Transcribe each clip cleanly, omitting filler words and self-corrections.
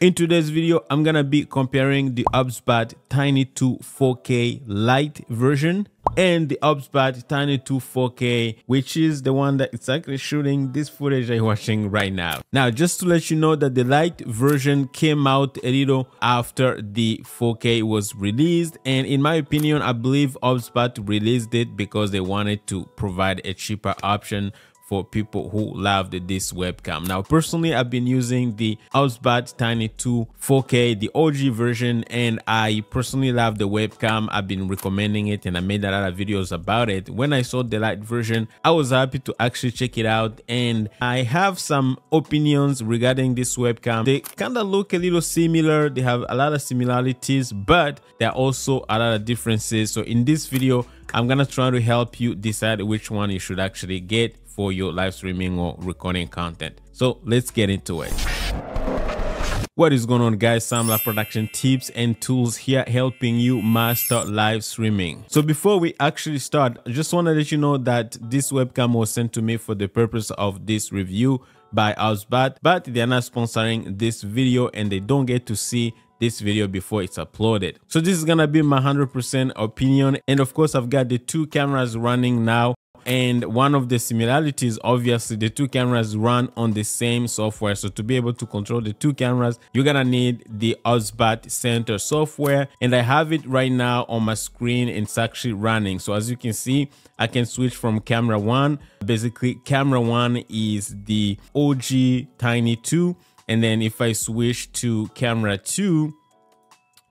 In today's video, I'm gonna be comparing the OBSBOT Tiny 2 4K Lite version and the OBSBOT Tiny 2 4K, which is the one that it's actually shooting this footage I'm watching right now. Now, just to let you know that the Lite version came out a little after the 4K was released, and in my opinion, I believe OBSBOT released it because they wanted to provide a cheaper option for people who loved this webcam. Now, personally, I've been using the OBSBOT Tiny 2 4K, the OG version, and I personally love the webcam. I've been recommending it and I made a lot of videos about it. When I saw the Lite version, I was happy to actually check it out, and I have some opinions regarding this webcam. They kind of look a little similar. They have a lot of similarities, but there are also a lot of differences. So in this video, I'm gonna try to help you decide which one you should actually get for your live streaming or recording content. So let's get into it. What is going on, guys? Sam Live Production tips and tools here, helping you master live streaming. So before we actually start, I just want to let you know that this webcam was sent to me for the purpose of this review by OBSBOT, but they're not sponsoring this video and they don't get to see this video before it's uploaded. So this is gonna be my 100% opinion, and of course I've got the two cameras running now. And one of the similarities, obviously, the two cameras run on the same software. So to be able to control the two cameras, you're gonna need the OBSBOT Center software, and I have it right now on my screen and it's actually running. So as you can see, I can switch from camera one. Basically, camera one is the OG Tiny 2, and then if I switch to camera 2,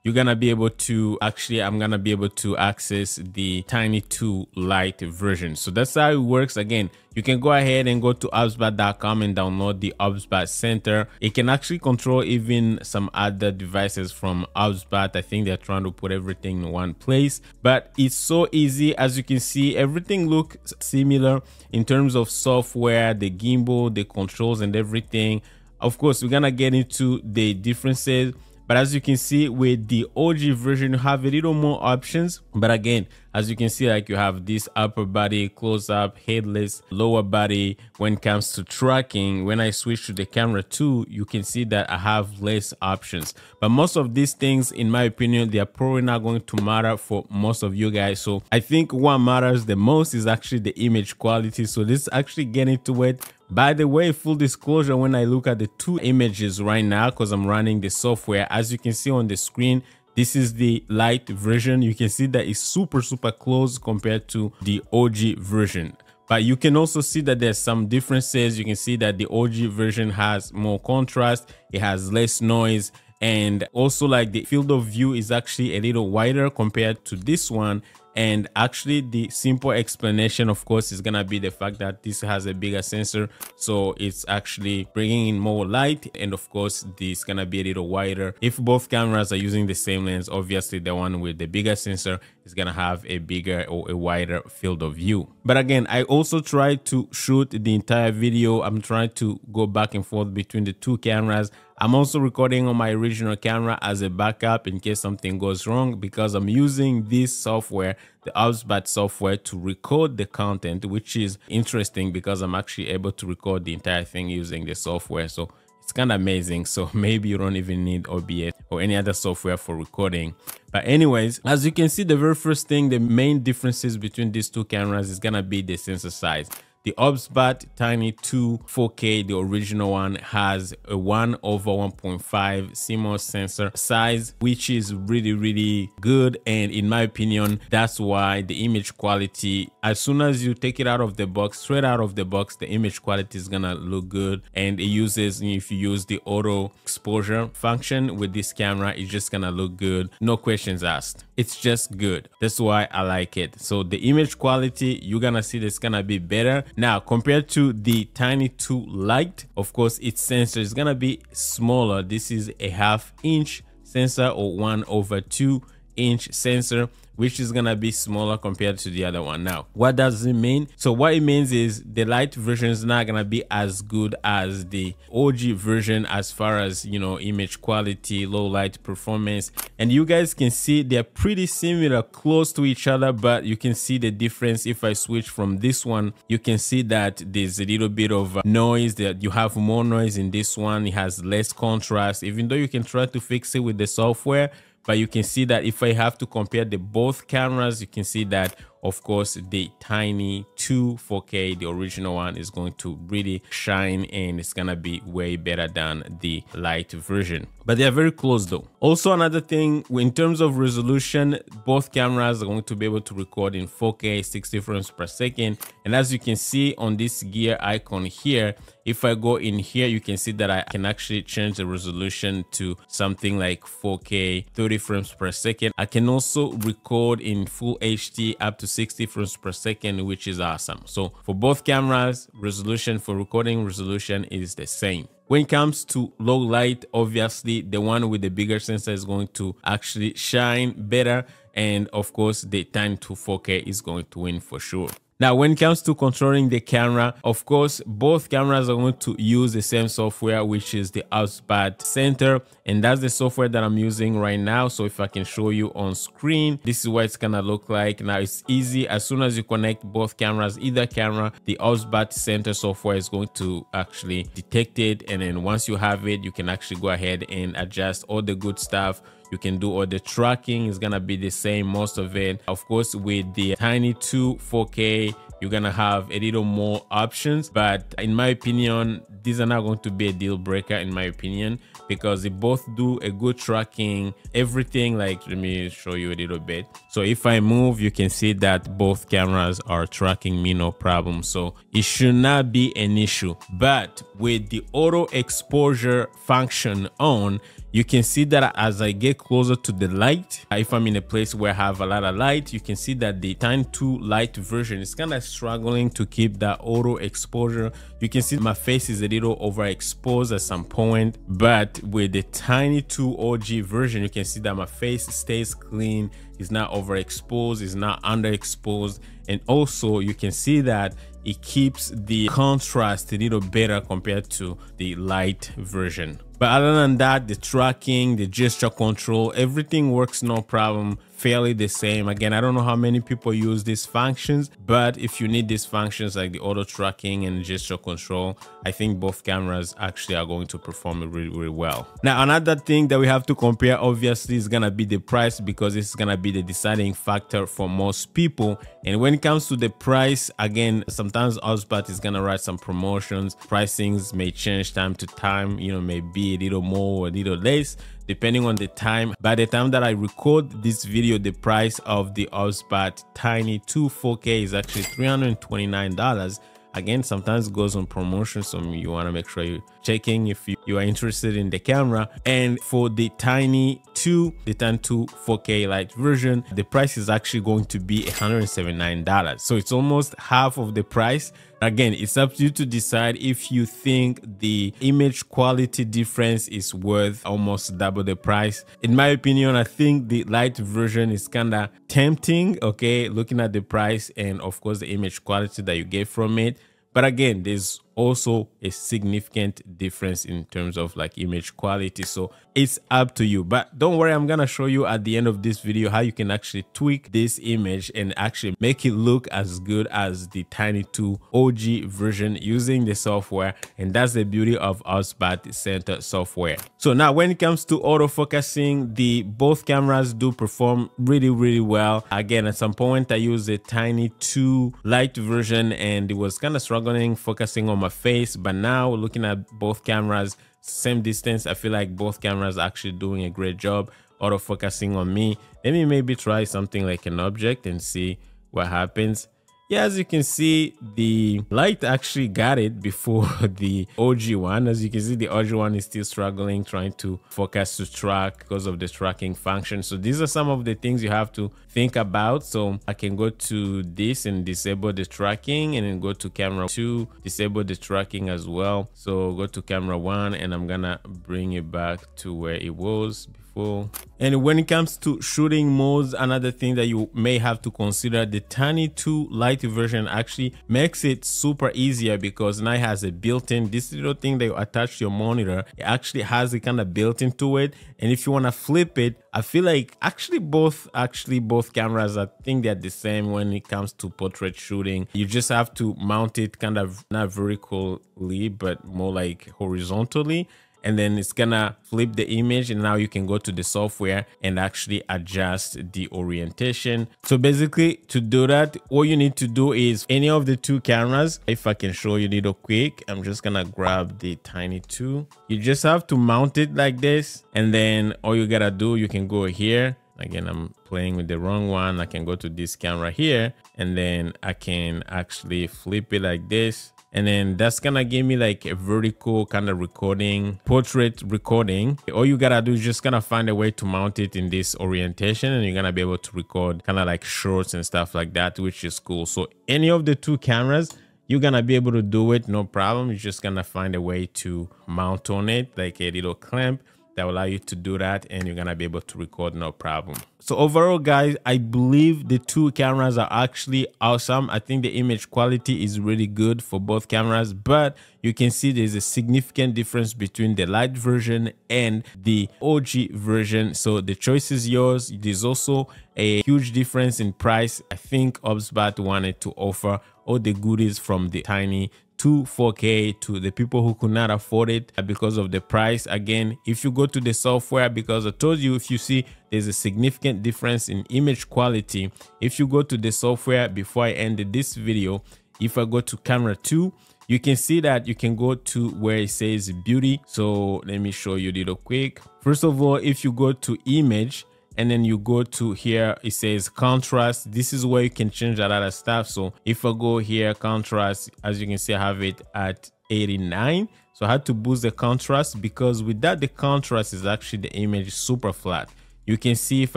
you're gonna be able to I'm gonna be able to access the Tiny 2 Lite version. So that's how it works. Again, you can go ahead and go to obsbot.com and download the OBSBOT Center. It can actually control even some other devices from OBSBOT. I think they're trying to put everything in one place, but it's so easy. As you can see, everything looks similar in terms of software, the gimbal, the controls, and everything. Of course, we're gonna get into the differences. But as you can see, with the OG version, you have a little more options. But again, as you can see, like you have this upper body, close up, headless, lower body. When it comes to tracking, when I switch to the camera 2, you can see that I have less options. But most of these things, in my opinion, they are probably not going to matter for most of you guys. So I think what matters the most is actually the image quality. So let's actually get into it. By the way, full disclosure, when I look at the two images right now, because I'm running the software, as you can see on the screen, this is the Lite version. You can see that it's super close compared to the OG version. But you can also see that there's some differences. You can see that the OG version has more contrast, it has less noise, and also like the field of view is actually a little wider compared to this one. And actually, the simple explanation, of course, is gonna be the fact that this has a bigger sensor, so it's actually bringing in more light, and of course this is gonna be a little wider. If both cameras are using the same lens, obviously the one with the bigger sensor is gonna have a bigger or a wider field of view. But again, I also try to shoot the entire video. I'm trying to go back and forth between the two cameras. I'm also recording on my original camera as a backup in case something goes wrong, because I'm using this software, the OBSBOT software, to record the content, which is interesting because I'm actually able to record the entire thing using the software. So it's kind of amazing. So maybe you don't even need OBS or any other software for recording. But anyways, as you can see, the very first thing, the main differences between these two cameras is gonna be the sensor size. The OBSBOT Tiny 2 4K, the original one, has a 1/1.5 CMOS sensor size, which is really good. And in my opinion, that's why the image quality, as soon as you take it out of the box, straight out of the box, the image quality is gonna look good. And it uses, if you use the auto exposure function with this camera, it's just gonna look good. No questions asked. It's just good. That's why I like it. So the image quality, you're gonna see that's gonna be better. Now, compared to the Tiny 2 Lite, of course, its sensor is gonna be smaller. This is a 1/2 inch sensor, or 1/2, inch sensor, which is gonna be smaller compared to the other one. Now, what does it mean? So what it means is the Lite version is not gonna be as good as the OG version as far as, you know, image quality, low light performance. And you guys can see they're pretty similar, close to each other, but you can see the difference. If I switch from this one, you can see that there's a little bit of noise, that you have more noise in this one. It has less contrast, even though you can try to fix it with the software. But you can see that if I have to compare the both cameras, you can see that, of course, the Tiny 2 4K, the original one, is going to really shine, and it's gonna be way better than the Lite version. But they are very close though. Also, another thing, in terms of resolution, both cameras are going to be able to record in 4K 60 frames per second. And as you can see on this gear icon here, if I go in here, you can see that I can actually change the resolution to something like 4K 30 frames per second. I can also record in full HD up to 60 frames per second, which is awesome. So for both cameras, resolution for recording resolution is the same. When it comes to low light, obviously the one with the bigger sensor is going to actually shine better, and of course the Tiny 2 4K is going to win for sure. Now, when it comes to controlling the camera, of course, both cameras are going to use the same software, which is the OBSBOT Center, and that's the software that I'm using right now. So if I can show you on screen, this is what it's gonna look like. Now, it's easy. As soon as you connect both cameras, either camera, the OBSBOT Center software is going to actually detect it, and then once you have it, you can actually go ahead and adjust all the good stuff. You can do all the tracking. Is gonna be the same, most of it. Of course, with the Tiny 2 4K, you're gonna have a little more options, but in my opinion, these are not going to be a deal breaker, in my opinion, because they both do a good tracking, everything. Like, let me show you a little bit. So if I move, you can see that both cameras are tracking me, no problem. So it should not be an issue. But with the auto exposure function on, you can see that as I get closer to the light, if I'm in a place where I have a lot of light, you can see that the Tiny 2 Lite version is kind of struggling to keep that auto exposure. You can see my face is a little overexposed at some point, but with the Tiny 2 OG version, you can see that my face stays clean. It's not overexposed, it's not underexposed, and also you can see that it keeps the contrast a little better compared to the Lite version. But other than that, the tracking, the gesture control, everything works no problem, fairly the same. Again, I don't know how many people use these functions, but if you need these functions like the auto tracking and gesture control, I think both cameras actually are going to perform really, really well. Now, another thing that we have to compare, obviously, is gonna be the price, because this is gonna be the deciding factor for most people. And when it comes to the price, again, sometimes OBSBOT is gonna write some promotions. Pricings may change time to time, you know, maybe a little more or a little less, depending on the time. By the time that I record this video, the price of the OBSBOT Tiny 2 4K is actually $329. Again, sometimes it goes on promotion, so you want to make sure you're checking if you are interested in the camera. And for the Tiny 2, the Tiny 2 4K Lite version, the price is actually going to be $179. So it's almost half of the price. Again, it's up to you to decide if you think the image quality difference is worth almost double the price. In my opinion, I think the Lite version is kind of tempting, okay, looking at the price and of course the image quality that you get from it. But again, there's also a significant difference in terms of like image quality, so it's up to you. But don't worry, I'm gonna show you at the end of this video how you can actually tweak this image and actually make it look as good as the Tiny 2 OG version using the software. And that's the beauty of OBSBOT Center software. So now when it comes to autofocusing, both cameras do perform really, really well. Again, at some point I used the Tiny 2 Lite version and it was kind of struggling focusing on my face, but now looking at both cameras, same distance, I feel like both cameras are actually doing a great job autofocusing on me. Let me maybe try something like an object and see what happens. Yeah, as you can see, the Lite actually got it before the OG one. As you can see, the OG one is still struggling, trying to focus to track because of the tracking function. So these are some of the things you have to think about. So I can go to this and disable the tracking, and then go to camera 2, disable the tracking as well. So go to camera 1, and I'm gonna bring it back to where it was before. beautiful. And when it comes to shooting modes, another thing that you may have to consider, the Tiny 2 Lite version actually makes it super easier because now it has a built-in, this little thing that you attach to your monitor, it actually has it kind of built into it. And if you want to flip it, I feel like both cameras, I think they're the same when it comes to portrait shooting. You just have to mount it kind of not vertically, but more like horizontally. And then it's gonna flip the image, and now you can go to the software and actually adjust the orientation. So basically, to do that, all you need to do is any of the two cameras. If I can show you little quick, I'm just gonna grab the Tiny 2. You just have to mount it like this, and then all you gotta do, you can go here. Again, I'm playing with the wrong one. I can go to this camera here, and then I can actually flip it like this. And then that's gonna give me like a vertical kind of recording, portrait recording. All you gotta do is just gonna find a way to mount it in this orientation, and you're gonna be able to record kind of like shorts and stuff like that, which is cool. So any of the two cameras, you're gonna be able to do it, no problem. You're just gonna find a way to mount on it, like a little clamp that will allow you to do that, and you're gonna be able to record no problem. So overall, guys, I believe the two cameras are actually awesome. I think the image quality is really good for both cameras, but you can see there's a significant difference between the Lite version and the OG version. So the choice is yours. There's also a huge difference in price. I think OBSBOT wanted to offer all the goodies from the Tiny to 4K to the people who could not afford it because of the price. Again, if you go to the software, because I told you, if you see there's a significant difference in image quality, if you go to the software, before I ended this video, if I go to camera 2, you can see that you can go to where it says beauty. So let me show you a little quick. First of all, if you go to image, and then you go to here, it says contrast. This is where you can change a lot of stuff. So if I go here, contrast, as you can see, I have it at 89. So I had to boost the contrast, because with that, the contrast is actually, the image is super flat. You can see if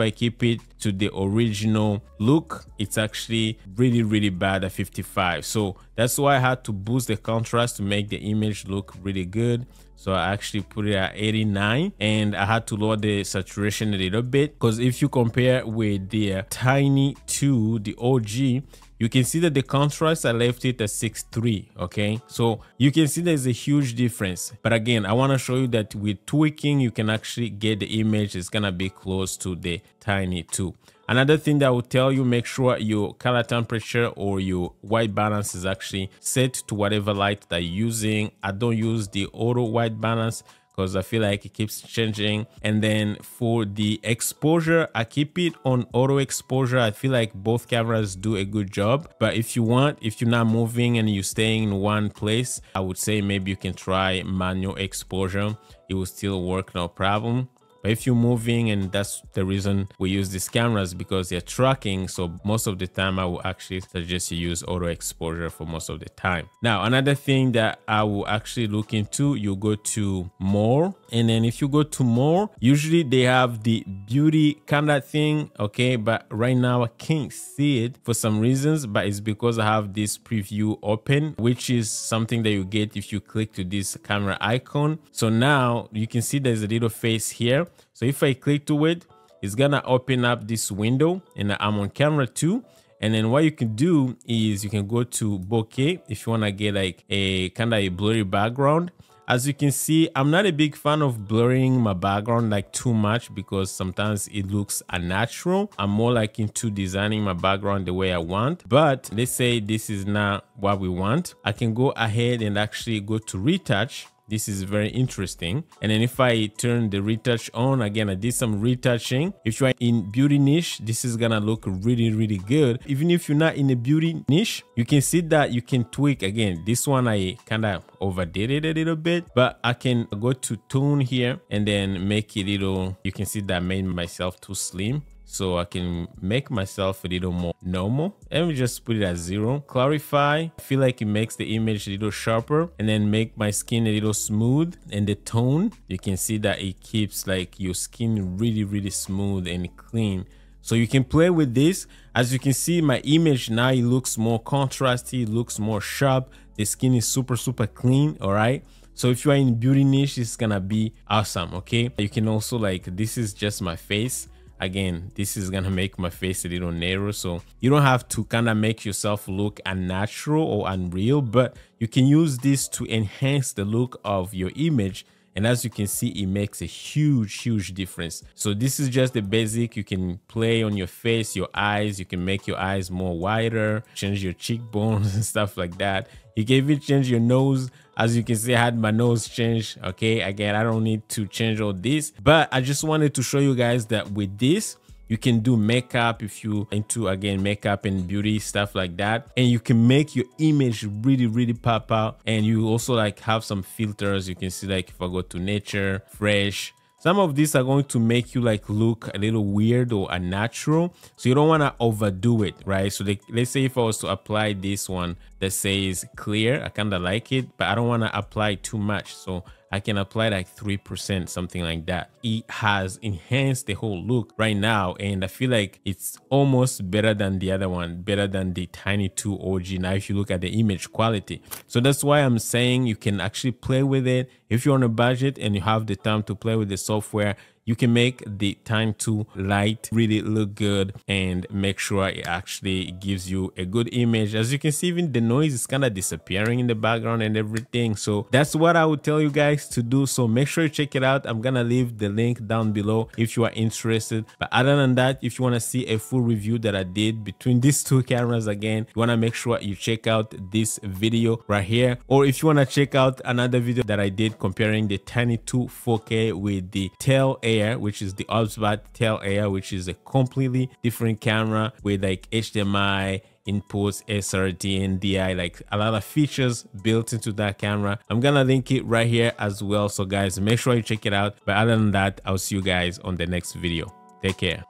I keep it to the original look, it's actually really, really bad at 55. So that's why I had to boost the contrast to make the image look really good. So I actually put it at 89, and I had to lower the saturation a little bit, because if you compare with the Tiny 2, the OG, you can see that the contrast, I left it at 6.3. okay, so you can see there's a huge difference. But again, I want to show you that with tweaking, you can actually get the image is gonna be close to the Tiny 2. Another thing that will tell you, make sure your color temperature or your white balance is actually set to whatever light that you're using. I don't use the auto white balance because I feel like it keeps changing. And then for the exposure, I keep it on auto exposure. I feel like both cameras do a good job. But if you want, if you're not moving and you're staying in one place, I would say maybe you can try manual exposure. It will still work, no problem. But if you're moving, and that's the reason we use these cameras, because they're tracking. So most of the time, I will actually suggest you use auto exposure for most of the time. Now, another thing that I will actually look into, you go to more. And then if you go to more, usually they have the beauty kind of thing. Okay, but right now I can't see it for some reasons, but it's because I have this preview open, which is something that you get if you click to this camera icon. So now you can see there's a little face here. So if I click to it, it's gonna open up this window, and I'm on camera 2. And then what you can do is you can go to bokeh if you wanna get like a kind of a blurry background. As you can see, I'm not a big fan of blurring my background like too much, because sometimes it looks unnatural. I'm more like into designing my background the way I want. But let's say this is not what we want. I can go ahead and actually go to retouch. This is very interesting. And then if I turn the retouch on, again, I did some retouching. If you're in beauty niche, this is gonna look really, really good. Even if you're not in a beauty niche, you can see that you can tweak. Again, this one, I kind of overdid it a little bit, but I can go to tone here and then make it little, you can see that I made myself too slim. So I can make myself a little more normal. Let me just put it at 0. Clarify. I feel like it makes the image a little sharper, and then make my skin a little smooth. And the tone, you can see that it keeps like your skin really, really smooth and clean. So you can play with this. As you can see, my image now, it looks more contrasty, it looks more sharp. The skin is super, super clean. All right. So if you are in beauty niche, it's gonna be awesome. Okay, you can also like, this is just my face. Again, this is gonna make my face a little narrow, so you don't have to kind of make yourself look unnatural or unreal, but you can use this to enhance the look of your image. And as you can see, it makes a huge difference. So this is just the basic. You can play on your face, your eyes. You can make your eyes more wider, change your cheekbones and stuff like that. You can even change your nose. As you can see, I had my nose changed. Okay, again, I don't need to change all this, but I just wanted to show you guys that with this, you can do makeup if you into, again, makeup and beauty stuff like that, and you can make your image really pop out. And you also like have some filters. You can see, like, if I go to nature, fresh, some of these are going to make you like look a little weird or unnatural, so you don't want to overdo it, right? So let's say if I was to apply this one that says clear, I kind of like it, but I don't want to apply too much, so I can apply like 3%, something like that. It has enhanced the whole look right now, and I feel like it's almost better than the other one, better than the Tiny 2 OG. Now, if you look at the image quality, so that's why I'm saying you can actually play with it. If you're on a budget and you have the time to play with the software, you can make the Tiny 2 Lite really look good and make sure it actually gives you a good image. As you can see, even the noise is kind of disappearing in the background and everything. So that's what I would tell you guys to do. So make sure you check it out. I'm gonna leave the link down below if you are interested. But other than that, if you want to see a full review that I did between these two cameras, again, you want to make sure you check out this video right here. Or if you want to check out another video that I did comparing the Tiny 2 4K with the Tail Air, which is the OBSBOT Tail Air, which is a completely different camera with like HDMI inputs, SRT, NDI, like a lot of features built into that camera. I'm gonna link it right here as well. So guys, make sure you check it out. But other than that, I'll see you guys on the next video. Take care.